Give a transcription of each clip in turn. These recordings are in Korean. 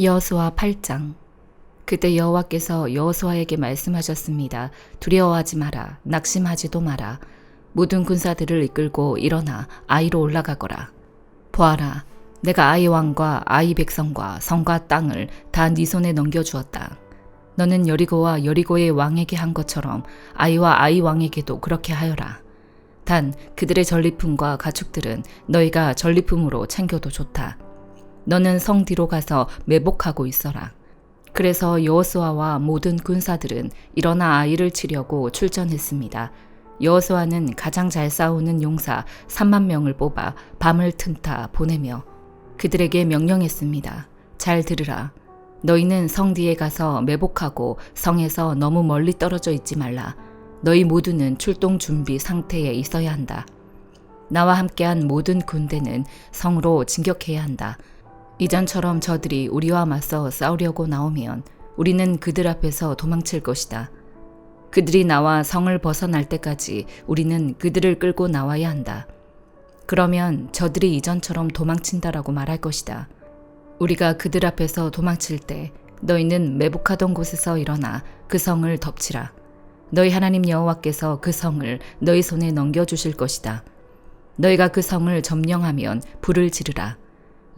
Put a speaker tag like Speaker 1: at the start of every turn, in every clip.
Speaker 1: 여호수아 8장. 그때 여호와께서 여호수아에게 말씀하셨습니다. 두려워하지 마라. 낙심하지도 마라. 모든 군사들을 이끌고 일어나 아이로 올라가거라. 보아라, 내가 아이 왕과 아이 백성과 성과 땅을 다 네 손에 넘겨주었다. 너는 여리고와 여리고의 왕에게 한 것처럼 아이와 아이 왕에게도 그렇게 하여라. 단 그들의 전리품과 가축들은 너희가 전리품으로 챙겨도 좋다. 너는 성 뒤로 가서 매복하고 있어라. 그래서 여호수아와 모든 군사들은 일어나 아이를 치려고 출전했습니다. 여호수아는 가장 잘 싸우는 용사 3만 명을 뽑아 밤을 틈타 보내며 그들에게 명령했습니다. 잘 들으라. 너희는 성 뒤에 가서 매복하고 성에서 너무 멀리 떨어져 있지 말라. 너희 모두는 출동 준비 상태에 있어야 한다. 나와 함께한 모든 군대는 성으로 진격해야 한다. 이전처럼 저들이 우리와 맞서 싸우려고 나오면 우리는 그들 앞에서 도망칠 것이다. 그들이 나와 성을 벗어날 때까지 우리는 그들을 끌고 나와야 한다. 그러면 저들이 이전처럼 도망친다라고 말할 것이다. 우리가 그들 앞에서 도망칠 때 너희는 매복하던 곳에서 일어나 그 성을 덮치라. 너희 하나님 여호와께서 그 성을 너희 손에 넘겨주실 것이다. 너희가 그 성을 점령하면 불을 지르라.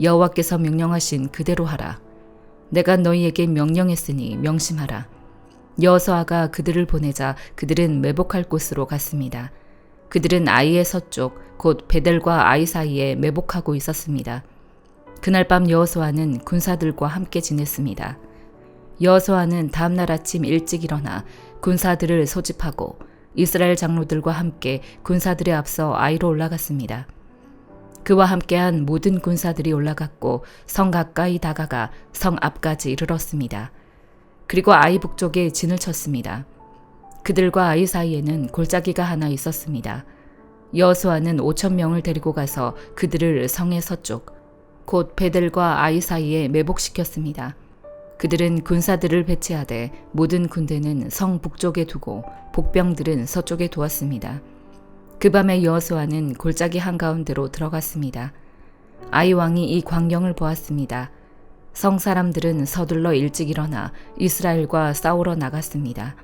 Speaker 1: 여호와께서 명령하신 그대로 하라. 내가 너희에게 명령했으니 명심하라. 여호수아가 그들을 보내자 그들은 매복할 곳으로 갔습니다. 그들은 아이의 서쪽 곧 베델과 아이 사이에 매복하고 있었습니다. 그날 밤 여호수아는 군사들과 함께 지냈습니다. 여호수아는 다음날 아침 일찍 일어나 군사들을 소집하고 이스라엘 장로들과 함께 군사들에 앞서 아이로 올라갔습니다. 그와 함께한 모든 군사들이 올라갔고 성 가까이 다가가 성 앞까지 이르렀습니다. 그리고 아이 북쪽에 진을 쳤습니다. 그들과 아이 사이에는 골짜기가 하나 있었습니다. 여호수아는 5,000명을 데리고 가서 그들을 성의 서쪽 곧 베델과 아이 사이에 매복시켰습니다. 그들은 군사들을 배치하되 모든 군대는 성 북쪽에 두고 복병들은 서쪽에 두었습니다. 그 밤에 여호수아는 골짜기 한가운데로 들어갔습니다. 아이 왕이 이 광경을 보았습니다. 성 사람들은 서둘러 일찍 일어나 이스라엘과 싸우러 나갔습니다.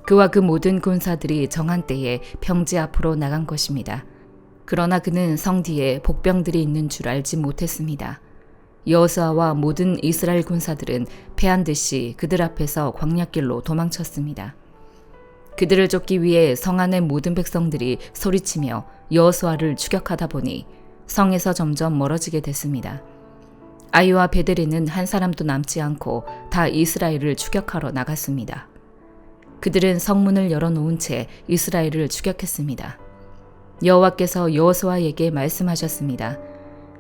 Speaker 1: 그와 그 모든 군사들이 정한 때에 평지 앞으로 나간 것입니다. 그러나 그는 성 뒤에 복병들이 있는 줄 알지 못했습니다. 여호수아와 모든 이스라엘 군사들은 패한 듯이 그들 앞에서 광야길로 도망쳤습니다. 그들을 쫓기 위해 성 안의 모든 백성들이 소리치며 여호수아를 추격하다 보니 성에서 점점 멀어지게 됐습니다. 아이와 베델에는 한 사람도 남지 않고 다 이스라엘을 추격하러 나갔습니다. 그들은 성문을 열어놓은 채 이스라엘을 추격했습니다. 여호와께서 여호수아에게 말씀하셨습니다.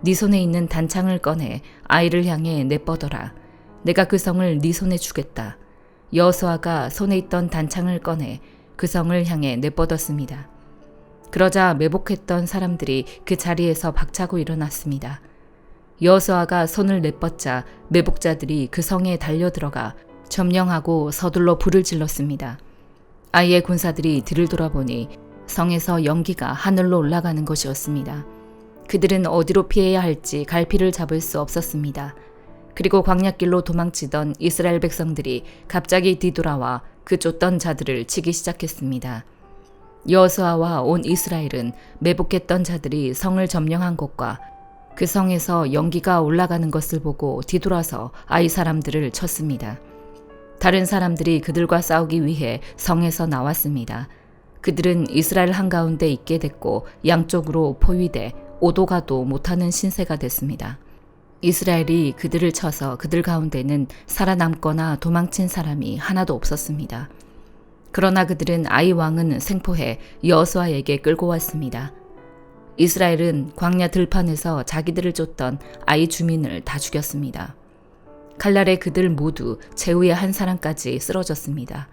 Speaker 1: 네 손에 있는 단창을 꺼내 아이를 향해 내뻗어라. 내가 그 성을 네 손에 주겠다. 여호수아가 손에 있던 단창을 꺼내 그 성을 향해 내뻗었습니다. 그러자 매복했던 사람들이 그 자리에서 박차고 일어났습니다. 여호수아가 손을 내뻗자 매복자들이 그 성에 달려들어가 점령하고 서둘러 불을 질렀습니다. 아이의 군사들이 뒤를 돌아보니 성에서 연기가 하늘로 올라가는 것이었습니다. 그들은 어디로 피해야 할지 갈피를 잡을 수 없었습니다. 그리고 광야길로 도망치던 이스라엘 백성들이 갑자기 뒤돌아와 그 쫓던 자들을 치기 시작했습니다. 여호수아와 온 이스라엘은 매복했던 자들이 성을 점령한 곳과 그 성에서 연기가 올라가는 것을 보고 뒤돌아서 아이 사람들을 쳤습니다. 다른 사람들이 그들과 싸우기 위해 성에서 나왔습니다. 그들은 이스라엘 한가운데 있게 됐고 양쪽으로 포위돼 오도 가도 못하는 신세가 됐습니다. 이스라엘이 그들을 쳐서 그들 가운데는 살아남거나 도망친 사람이 하나도 없었습니다. 그러나 그들은 아이 왕은 생포해 여호수아에게 끌고 왔습니다. 이스라엘은 광야 들판에서 자기들을 쫓던 아이 주민을 다 죽였습니다. 칼날에 그들 모두 제후의 한 사람까지 쓰러졌습니다.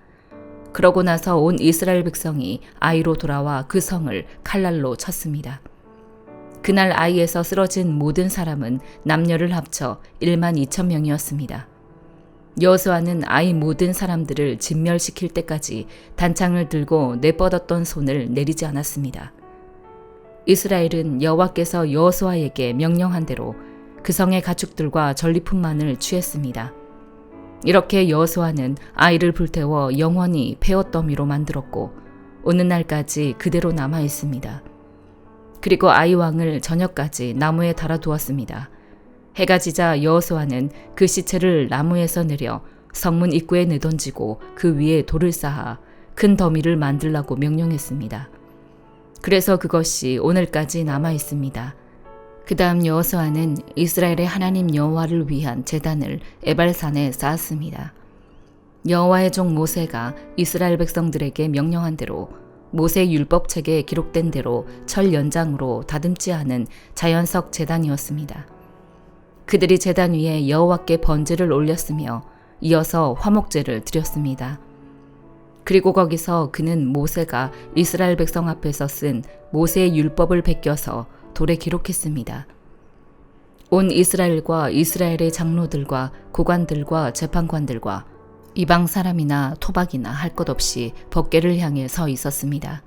Speaker 1: 그러고 나서 온 이스라엘 백성이 아이로 돌아와 그 성을 칼날로 쳤습니다. 그날 아이에서 쓰러진 모든 사람은 남녀를 합쳐 12,000명이었습니다. 여호수아는 아이 모든 사람들을 진멸시킬 때까지 단창을 들고 내뻗었던 손을 내리지 않았습니다. 이스라엘은 여호와께서 여호수아에게 명령한 대로 그 성의 가축들과 전리품만을 취했습니다. 이렇게 여호수아는 아이를 불태워 영원히 폐허더미로 만들었고 오는 날까지 그대로 남아 있습니다. 그리고 아이 왕을 저녁까지 나무에 달아두었습니다. 해가 지자 여호수아는 그 시체를 나무에서 내려 성문 입구에 내던지고 그 위에 돌을 쌓아 큰 더미를 만들라고 명령했습니다. 그래서 그것이 오늘까지 남아 있습니다. 그 다음 여호수아는 이스라엘의 하나님 여호와를 위한 제단을 에발산에 쌓았습니다. 여호와의 종 모세가 이스라엘 백성들에게 명령한 대로 모세 율법책에 기록된 대로 철 연장으로 다듬지 않은 자연석 제단이었습니다. 그들이 제단 위에 여호와께 번제를 올렸으며 이어서 화목제를 드렸습니다. 그리고 거기서 그는 모세가 이스라엘 백성 앞에서 쓴 모세의 율법을 베껴서 돌에 기록했습니다. 온 이스라엘과 이스라엘의 장로들과 고관들과 재판관들과 이방 사람이나 토박이나 할 것 없이 법궤를 향해 서 있었습니다.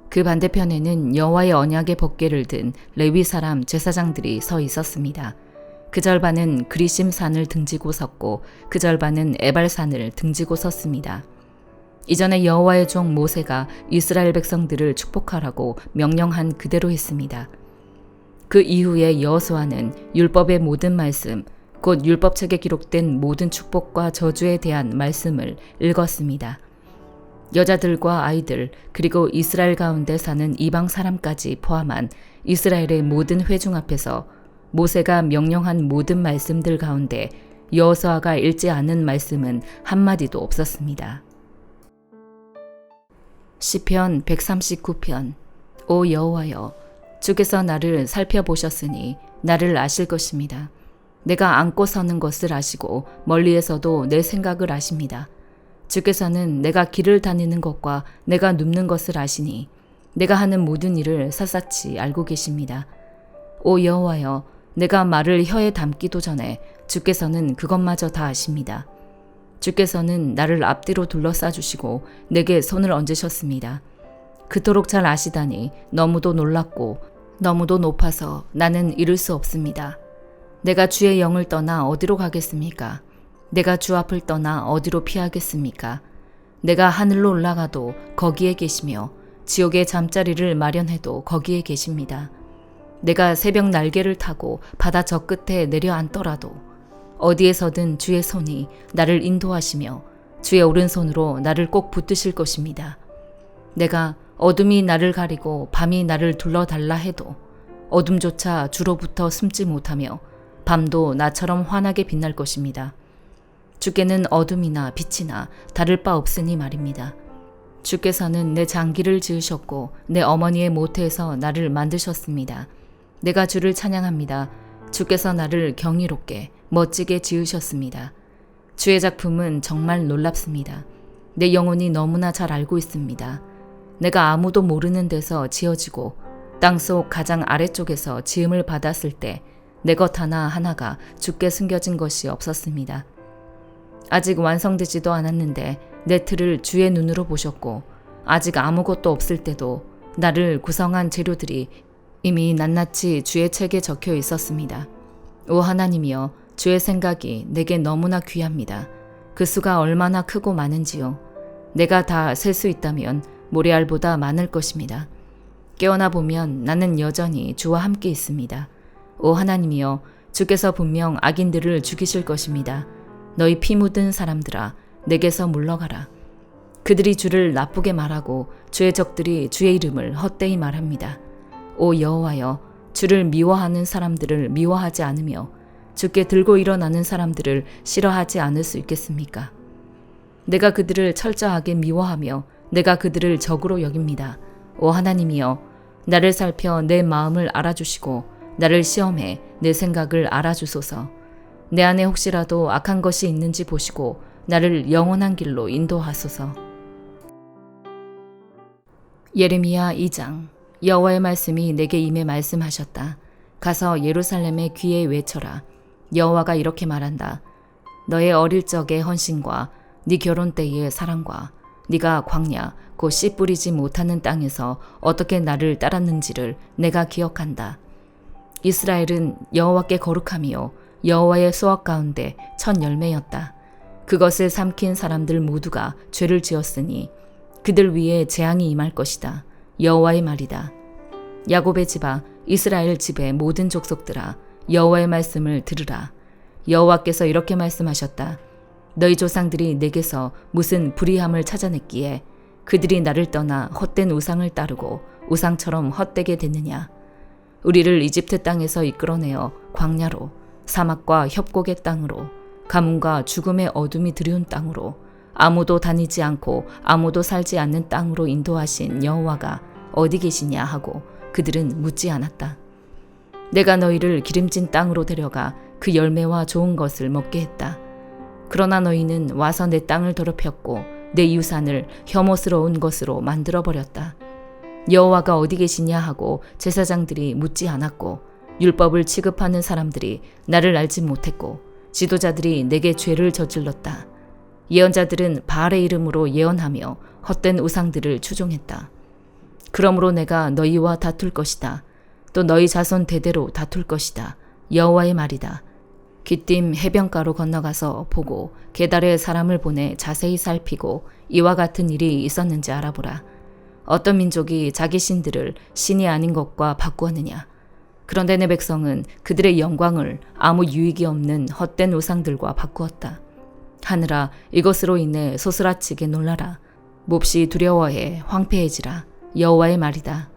Speaker 1: 그 반대편에는 여호와의 언약의 법궤를 든 레위 사람 제사장들이 서 있었습니다. 그 절반은 그리심 산을 등지고 섰고 그 절반은 에발산을 등지고 섰습니다. 이전에 여호와의 종 모세가 이스라엘 백성들을 축복하라고 명령한 그대로 했습니다. 그 이후에 여호수아는 율법의 모든 말씀, 곧 율법책에 기록된 모든 축복과 저주에 대한 말씀을 읽었습니다. 여자들과 아이들 그리고 이스라엘 가운데 사는 이방 사람까지 포함한 이스라엘의 모든 회중 앞에서 모세가 명령한 모든 말씀들 가운데 여호수아가 읽지 않은 말씀은 한마디도 없었습니다. 시편 139편. 오 여호와여, 주께서 나를 살펴보셨으니 나를 아실 것입니다. 내가 앉고 서는 것을 아시고 멀리에서도 내 생각을 아십니다. 주께서는 내가 길을 다니는 것과 내가 눕는 것을 아시니 내가 하는 모든 일을 샅샅이 알고 계십니다. 오 여호와여, 내가 말을 혀에 담기도 전에 주께서는 그것마저 다 아십니다. 주께서는 나를 앞뒤로 둘러싸 주시고 내게 손을 얹으셨습니다. 그토록 잘 아시다니 너무도 놀랍고 너무도 높아서 나는 이룰 수 없습니다. 내가 주의 영을 떠나 어디로 가겠습니까? 내가 주 앞을 떠나 어디로 피하겠습니까? 내가 하늘로 올라가도 거기에 계시며 지옥의 잠자리를 마련해도 거기에 계십니다. 내가 새벽 날개를 타고 바다 저 끝에 내려앉더라도 어디에서든 주의 손이 나를 인도하시며 주의 오른손으로 나를 꼭 붙드실 것입니다. 내가 어둠이 나를 가리고 밤이 나를 둘러달라 해도 어둠조차 주로부터 숨지 못하며 밤도 나처럼 환하게 빛날 것입니다. 주께는 어둠이나 빛이나 다를 바 없으니 말입니다. 주께서는 내 장기를 지으셨고 내 어머니의 모태에서 나를 만드셨습니다. 내가 주를 찬양합니다. 주께서 나를 경이롭게 멋지게 지으셨습니다. 주의 작품은 정말 놀랍습니다. 내 영혼이 너무나 잘 알고 있습니다. 내가 아무도 모르는 데서 지어지고 땅속 가장 아래쪽에서 지음을 받았을 때 내 것 하나하나가 주께 숨겨진 것이 없었습니다. 아직 완성되지도 않았는데 내 틀을 주의 눈으로 보셨고 아직 아무것도 없을 때도 나를 구성한 재료들이 이미 낱낱이 주의 책에 적혀 있었습니다. 오 하나님이여, 주의 생각이 내게 너무나 귀합니다. 그 수가 얼마나 크고 많은지요. 내가 다 셀 수 있다면 모래알보다 많을 것입니다. 깨어나 보면 나는 여전히 주와 함께 있습니다. 오 하나님이여, 주께서 분명 악인들을 죽이실 것입니다. 너희 피 묻은 사람들아, 내게서 물러가라. 그들이 주를 나쁘게 말하고 주의 적들이 주의 이름을 헛되이 말합니다. 오 여호와여, 주를 미워하는 사람들을 미워하지 않으며 주께 들고 일어나는 사람들을 싫어하지 않을 수 있겠습니까? 내가 그들을 철저하게 미워하며 내가 그들을 적으로 여깁니다. 오 하나님이여, 나를 살펴 내 마음을 알아주시고 나를 시험해 내 생각을 알아주소서. 내 안에 혹시라도 악한 것이 있는지 보시고 나를 영원한 길로 인도하소서. 예레미야 2장. 여호와의 말씀이 내게 임해 말씀하셨다. 가서 예루살렘의 귀에 외쳐라. 여호와가 이렇게 말한다. 너의 어릴 적의 헌신과 네 결혼 때의 사랑과 네가 광야 곧 씨 뿌리지 못하는 땅에서 어떻게 나를 따랐는지를 내가 기억한다. 이스라엘은 여호와께 거룩함이요 여호와의 수확 가운데 첫 열매였다. 그것을 삼킨 사람들 모두가 죄를 지었으니 그들 위에 재앙이 임할 것이다. 여호와의 말이다. 야곱의 집아, 이스라엘 집의 모든 족속들아, 여호와의 말씀을 들으라. 여호와께서 이렇게 말씀하셨다. 너희 조상들이 내게서 무슨 불의함을 찾아냈기에 그들이 나를 떠나 헛된 우상을 따르고 우상처럼 헛되게 됐느냐. 우리를 이집트 땅에서 이끌어내어 광야로, 사막과 협곡의 땅으로, 가뭄과 죽음의 어둠이 드리운 땅으로, 아무도 다니지 않고 아무도 살지 않는 땅으로 인도하신 여호와가 어디 계시냐 하고 그들은 묻지 않았다. 내가 너희를 기름진 땅으로 데려가 그 열매와 좋은 것을 먹게 했다. 그러나 너희는 와서 내 땅을 더럽혔고 내 유산을 혐오스러운 것으로 만들어버렸다. 여호와가 어디 계시냐 하고 제사장들이 묻지 않았고 율법을 취급하는 사람들이 나를 알지 못했고 지도자들이 내게 죄를 저질렀다. 예언자들은 바알의 이름으로 예언하며 헛된 우상들을 추종했다. 그러므로 내가 너희와 다툴 것이다. 또 너희 자손 대대로 다툴 것이다. 여호와의 말이다. 기띔 해변가로 건너가서 보고 게달에 사람을 보내 자세히 살피고 이와 같은 일이 있었는지 알아보라. 어떤 민족이 자기 신들을 신이 아닌 것과 바꾸었느냐. 그런데 내 백성은 그들의 영광을 아무 유익이 없는 헛된 우상들과 바꾸었다. 하늘아, 이것으로 인해 소스라치게 놀라라. 몹시 두려워해 황폐해지라. 여호와의 말이다.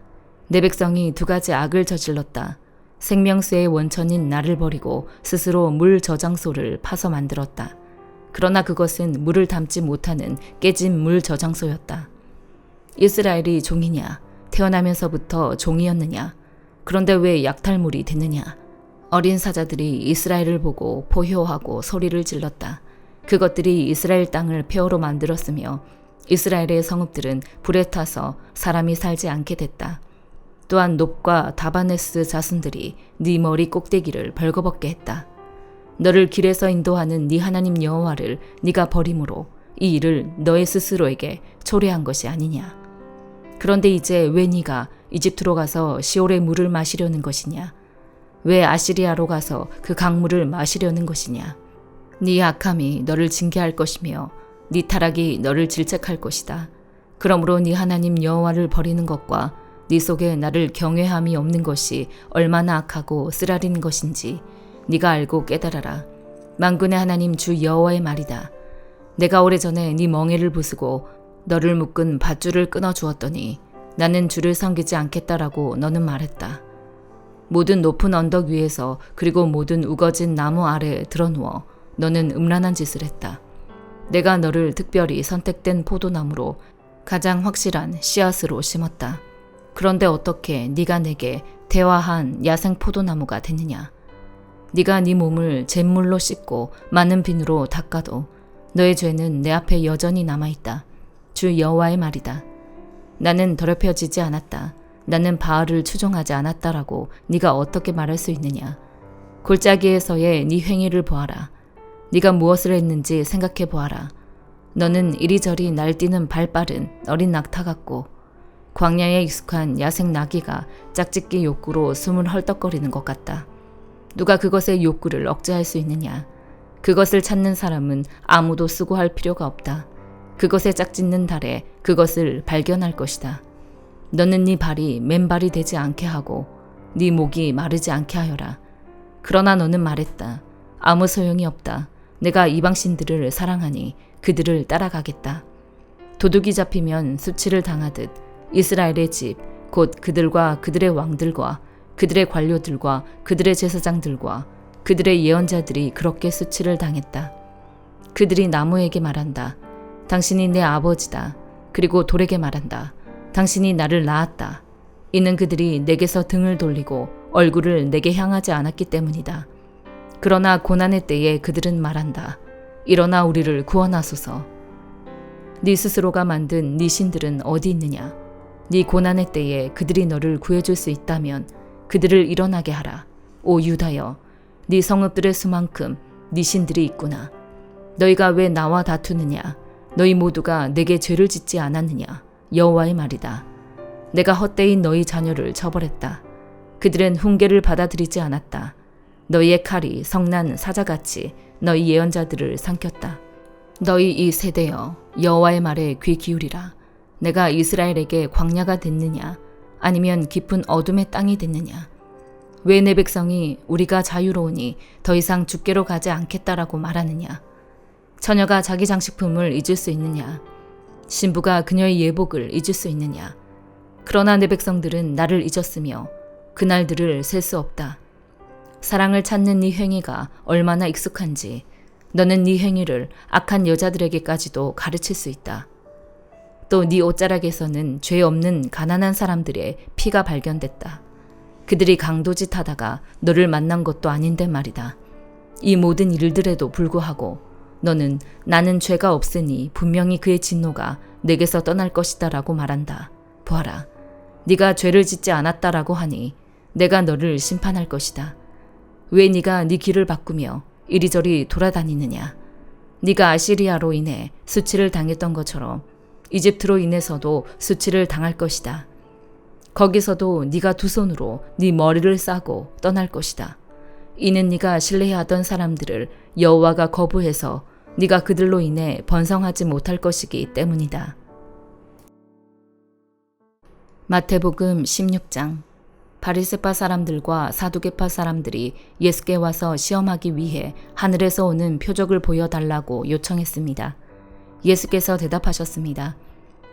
Speaker 1: 내 백성이 두 가지 악을 저질렀다. 생명수의 원천인 나를 버리고 스스로 물 저장소를 파서 만들었다. 그러나 그것은 물을 담지 못하는 깨진 물 저장소였다. 이스라엘이 종이냐? 태어나면서부터 종이었느냐? 그런데 왜 약탈물이 됐느냐? 어린 사자들이 이스라엘을 보고 포효하고 소리를 질렀다. 그것들이 이스라엘 땅을 폐허로 만들었으며 이스라엘의 성읍들은 불에 타서 사람이 살지 않게 됐다. 또한 놉과 다바네스 자손들이 네 머리 꼭대기를 벌거벗게 했다. 너를 길에서 인도하는 네 하나님 여호와를 네가 버림으로 이 일을 너의 스스로에게 초래한 것이 아니냐. 그런데 이제 왜 네가 이집트로 가서 시올의 물을 마시려는 것이냐. 왜 아시리아로 가서 그 강물을 마시려는 것이냐. 네 악함이 너를 징계할 것이며 네 타락이 너를 질책할 것이다. 그러므로 네 하나님 여호와를 버리는 것과 네 속에 나를 경외함이 없는 것이 얼마나 악하고 쓰라린 것인지 네가 알고 깨달아라. 만군의 하나님 주 여호와의 말이다. 내가 오래전에 네 멍에를 부수고 너를 묶은 밧줄을 끊어 주었더니 나는 주를 섬기지 않겠다라고 너는 말했다. 모든 높은 언덕 위에서 그리고 모든 우거진 나무 아래 드러누워 너는 음란한 짓을 했다. 내가 너를 특별히 선택된 포도나무로 가장 확실한 씨앗으로 심었다. 그런데 어떻게 네가 내게 대화한 야생 포도나무가 됐느냐. 네가 네 몸을 잿물로 씻고 많은 비누로 닦아도 너의 죄는 내 앞에 여전히 남아있다. 주 여호와의 말이다. 나는 더럽혀지지 않았다. 나는 바알을 추종하지 않았다라고 네가 어떻게 말할 수 있느냐. 골짜기에서의 네 행위를 보아라. 네가 무엇을 했는지 생각해 보아라. 너는 이리저리 날뛰는 발빠른 어린 낙타 같고 광야에 익숙한 야생 나귀가 짝짓기 욕구로 숨을 헐떡거리는 것 같다. 누가 그것의 욕구를 억제할 수 있느냐. 그것을 찾는 사람은 아무도 수고할 필요가 없다. 그것에 짝짓는 달에 그것을 발견할 것이다. 너는 네 발이 맨발이 되지 않게 하고 네 목이 마르지 않게 하여라. 그러나 너는 말했다. 아무 소용이 없다. 내가 이방신들을 사랑하니 그들을 따라가겠다. 도둑이 잡히면 수치를 당하듯 이스라엘의 집, 곧 그들과 그들의 왕들과 그들의 관료들과 그들의 제사장들과 그들의 예언자들이 그렇게 수치를 당했다. 그들이 나무에게 말한다. 당신이 내 아버지다. 그리고 돌에게 말한다. 당신이 나를 낳았다. 이는 그들이 내게서 등을 돌리고 얼굴을 내게 향하지 않았기 때문이다. 그러나 고난의 때에 그들은 말한다. 일어나 우리를 구원하소서. 네 스스로가 만든 네 신들은 어디 있느냐. 네 고난의 때에 그들이 너를 구해줄 수 있다면 그들을 일어나게 하라. 오 유다여, 네 성읍들의 수만큼 네 신들이 있구나. 너희가 왜 나와 다투느냐. 너희 모두가 내게 죄를 짓지 않았느냐. 여호와의 말이다. 내가 헛되이 너희 자녀를 처벌했다. 그들은 훈계를 받아들이지 않았다. 너희의 칼이 성난 사자같이 너희 예언자들을 삼켰다. 너희 이 세대여, 여호와의 말에 귀 기울이라. 내가 이스라엘에게 광야가 됐느냐 아니면 깊은 어둠의 땅이 됐느냐. 왜 내 백성이 우리가 자유로우니 더 이상 죽게로 가지 않겠다라고 말하느냐. 처녀가 자기 장식품을 잊을 수 있느냐. 신부가 그녀의 예복을 잊을 수 있느냐. 그러나 내 백성들은 나를 잊었으며 그날들을 셀 수 없다. 사랑을 찾는 네 행위가 얼마나 익숙한지 너는 네 행위를 악한 여자들에게까지도 가르칠 수 있다. 또 네 옷자락에서는 죄 없는 가난한 사람들의 피가 발견됐다. 그들이 강도짓 하다가 너를 만난 것도 아닌데 말이다. 이 모든 일들에도 불구하고 너는 나는 죄가 없으니 분명히 그의 진노가 내게서 떠날 것이다 라고 말한다. 보아라, 네가 죄를 짓지 않았다라고 하니 내가 너를 심판할 것이다. 왜 네가 네 길을 바꾸며 이리저리 돌아다니느냐. 네가 아시리아로 인해 수치를 당했던 것처럼 이집트로 인해서도 수치를 당할 것이다. 거기서도 네가 두 손으로 네 머리를 싸고 떠날 것이다. 이는 네가 신뢰하던 사람들을 여호와가 거부해서 네가 그들로 인해 번성하지 못할 것이기 때문이다. 마태복음 16장. 바리새파 사람들과 사두개파 사람들이 예수께 와서 시험하기 위해 하늘에서 오는 표적을 보여달라고 요청했습니다. 예수께서 대답하셨습니다.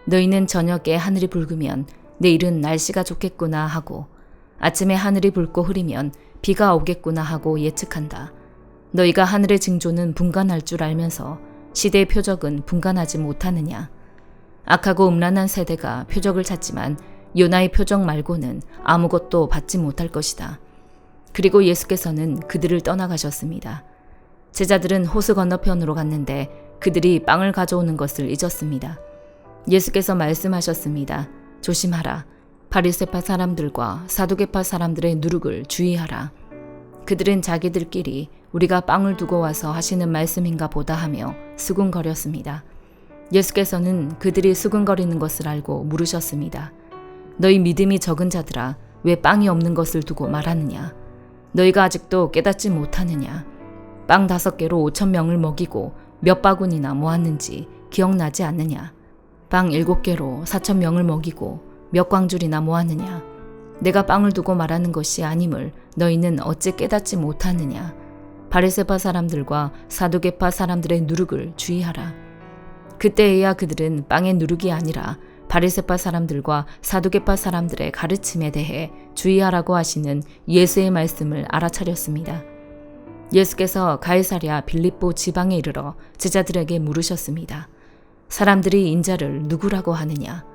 Speaker 1: 너희는 저녁에 하늘이 붉으면 내일은 날씨가 좋겠구나 하고 아침에 하늘이 붉고 흐리면 비가 오겠구나 하고 예측한다. 너희가 하늘의 징조는 분간할 줄 알면서 시대의 표적은 분간하지 못하느냐. 악하고 음란한 세대가 표적을 찾지만 요나의 표적 말고는 아무것도 받지 못할 것이다. 그리고 예수께서는 그들을 떠나가셨습니다. 제자들은 호수 건너편으로 갔는데 그들이 빵을 가져오는 것을 잊었습니다. 예수께서 말씀하셨습니다. 조심하라. 바리새파 사람들과 사두개파 사람들의 누룩을 주의하라. 그들은 자기들끼리 우리가 빵을 두고 와서 하시는 말씀인가 보다 하며 수군거렸습니다. 예수께서는 그들이 수군거리는 것을 알고 물으셨습니다. 너희 믿음이 적은 자들아, 왜 빵이 없는 것을 두고 말하느냐? 너희가 아직도 깨닫지 못하느냐? 빵 5개로 5,000명을 먹이고 몇 바구니나 모았는지 기억나지 않느냐? 빵 7개로 4,000명을 먹이고 몇 광줄이나 모았느냐? 내가 빵을 두고 말하는 것이 아님을 너희는 어찌 깨닫지 못하느냐? 바리새파 사람들과 사두개파 사람들의 누룩을 주의하라. 그때에야 그들은 빵의 누룩이 아니라 바리새파 사람들과 사두개파 사람들의 가르침에 대해 주의하라고 하시는 예수의 말씀을 알아차렸습니다. 예수께서 가이사랴 빌립보 지방에 이르러 제자들에게 물으셨습니다. 사람들이 인자를 누구라고 하느냐?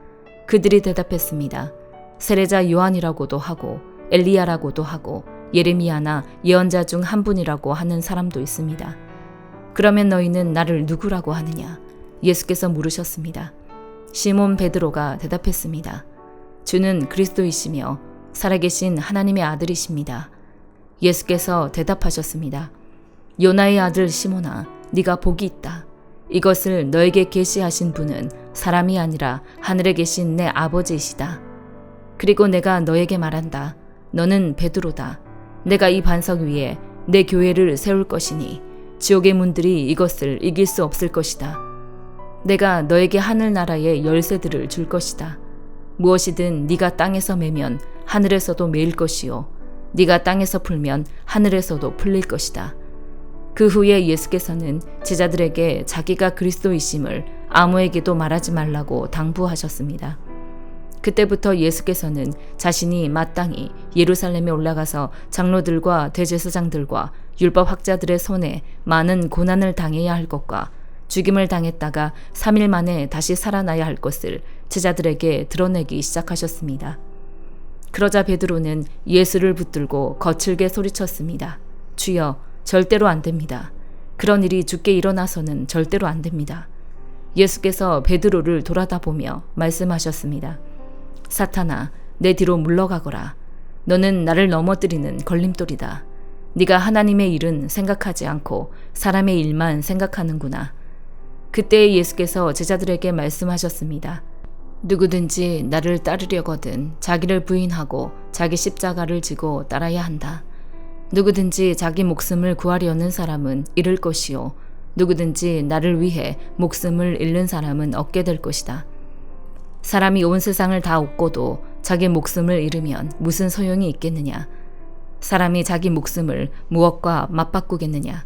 Speaker 1: 그들이 대답했습니다. 세례자 요한이라고도 하고 엘리야라고도 하고 예레미야나 예언자 중 한 분이라고 하는 사람도 있습니다. 그러면 너희는 나를 누구라고 하느냐? 예수께서 물으셨습니다. 시몬 베드로가 대답했습니다. 주는 그리스도이시며 살아계신 하나님의 아들이십니다. 예수께서 대답하셨습니다. 요나의 아들 시몬아, 네가 복이 있다. 이것을 너에게 계시하신 분은 사람이 아니라 하늘에 계신 내 아버지이시다. 그리고 내가 너에게 말한다. 너는 베드로다. 내가 이 반석 위에 내 교회를 세울 것이니 지옥의 문들이 이것을 이길 수 없을 것이다. 내가 너에게 하늘나라의 열쇠들을 줄 것이다. 무엇이든 네가 땅에서 매면 하늘에서도 매일 것이요 네가 땅에서 풀면 하늘에서도 풀릴 것이다. 그 후에 예수께서는 제자들에게 자기가 그리스도이심을 아무에게도 말하지 말라고 당부하셨습니다. 그때부터 예수께서는 자신이 마땅히 예루살렘에 올라가서 장로들과 대제사장들과 율법학자들의 손에 많은 고난을 당해야 할 것과 죽임을 당했다가 3일 만에 다시 살아나야 할 것을 제자들에게 드러내기 시작하셨습니다. 그러자 베드로는 예수를 붙들고 거칠게 소리쳤습니다. 주여, 절대로 안 됩니다. 그런 일이 주께 일어나서는 절대로 안 됩니다. 예수께서 베드로를 돌아다보며 말씀하셨습니다. 사탄아, 내 뒤로 물러가거라. 너는 나를 넘어뜨리는 걸림돌이다. 네가 하나님의 일은 생각하지 않고 사람의 일만 생각하는구나. 그때 예수께서 제자들에게 말씀하셨습니다. 누구든지 나를 따르려거든 자기를 부인하고 자기 십자가를 지고 따라야 한다. 누구든지 자기 목숨을 구하려는 사람은 잃을 것이요 누구든지 나를 위해 목숨을 잃는 사람은 얻게 될 것이다. 사람이 온 세상을 다 얻고도 자기 목숨을 잃으면 무슨 소용이 있겠느냐? 사람이 자기 목숨을 무엇과 맞바꾸겠느냐?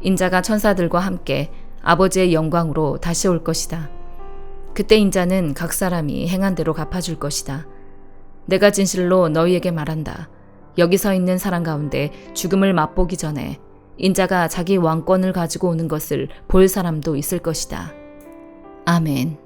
Speaker 1: 인자가 천사들과 함께 아버지의 영광으로 다시 올 것이다. 그때 인자는 각 사람이 행한 대로 갚아줄 것이다. 내가 진실로 너희에게 말한다. 여기 서 있는 사람 가운데 죽음을 맛보기 전에 인자가 자기 왕권을 가지고 오는 것을 볼 사람도 있을 것이다. 아멘.